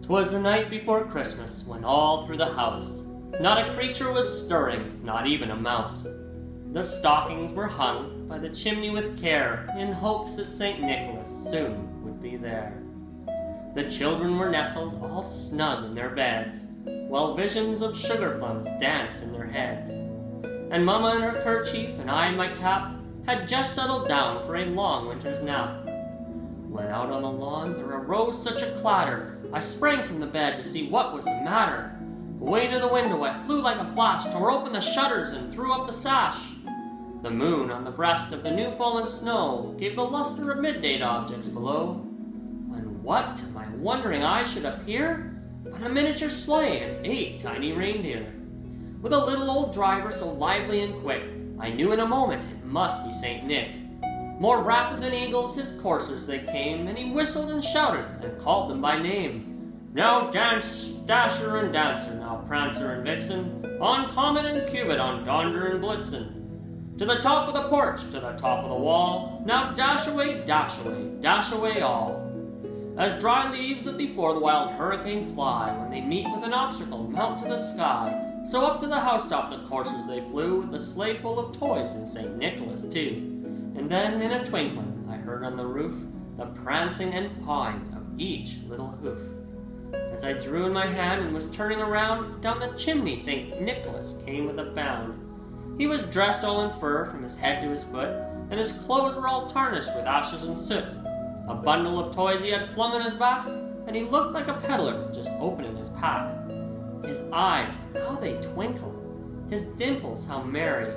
'Twas the night before Christmas, when all through the house not a creature was stirring, not even a mouse. The stockings were hung by the chimney with care, in hopes that St. Nicholas soon would be there. The children were nestled all snug in their beds, while visions of sugar plums danced in their heads. And Mamma in her kerchief and I in my cap had just settled down for a long winter's nap. When out on the lawn there arose such a clatter, I sprang from the bed to see what was the matter. Away to the window I flew like a flash, tore open the shutters and threw up the sash. The moon on the breast of the new-fallen snow gave the luster of midday to objects below, when what to my wondering eyes should appear but a miniature sleigh and 8 tiny reindeer. With a little old driver so lively and quick, I knew in a moment it must be St. Nick. More rapid than eagles his coursers they came, and he whistled and shouted and called them by name. Now dance, Dasher and Dancer, now Prancer and Vixen, on Comet and Cupid, on Donder and Blitzen. To the top of the porch, to the top of the wall, now dash away all. As dry leaves that before the wild hurricane fly, when they meet with an obstacle, mount to the sky, so up to the housetop the coursers they flew, with the sleigh full of toys and St. Nicholas too. And then in a twinkling I heard on the roof the prancing and pawing of each little hoof. As I drew in my hand and was turning around, down the chimney St. Nicholas came with a bound. He was dressed all in fur from his head to his foot, and his clothes were all tarnished with ashes and soot. A bundle of toys he had flung on his back, and he looked like a peddler just opening his pack. His eyes, how they twinkled! His dimples, how merry!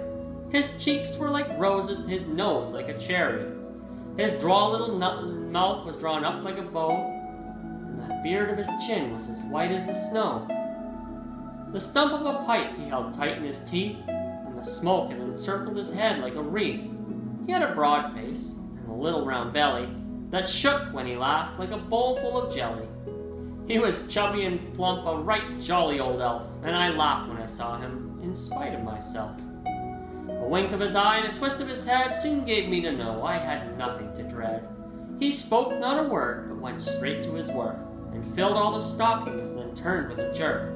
His cheeks were like roses, his nose like a cherry. His droll little mouth was drawn up like a bow, and the beard of his chin was as white as the snow. The stump of a pipe he held tight in his teeth, and the smoke had encircled his head like a wreath. He had a broad face, and a little round belly, that shook when he laughed like a bowl full of jelly. He was chubby and plump, a right jolly old elf, and I laughed when I saw him, in spite of myself. A wink of his eye and a twist of his head soon gave me to know I had nothing to dread. He spoke not a word, but went straight to his work, and filled all the stockings, then turned with a jerk,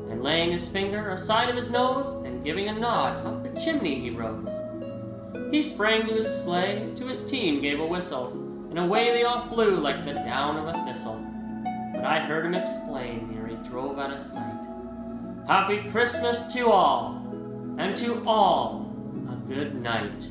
and laying his finger aside of his nose, and giving a nod, up the chimney he rose. He sprang to his sleigh, to his team gave a whistle, and away they all flew like the down of a thistle. But I heard him explain ere he drove out of sight, Happy Christmas to all, and to all a good night.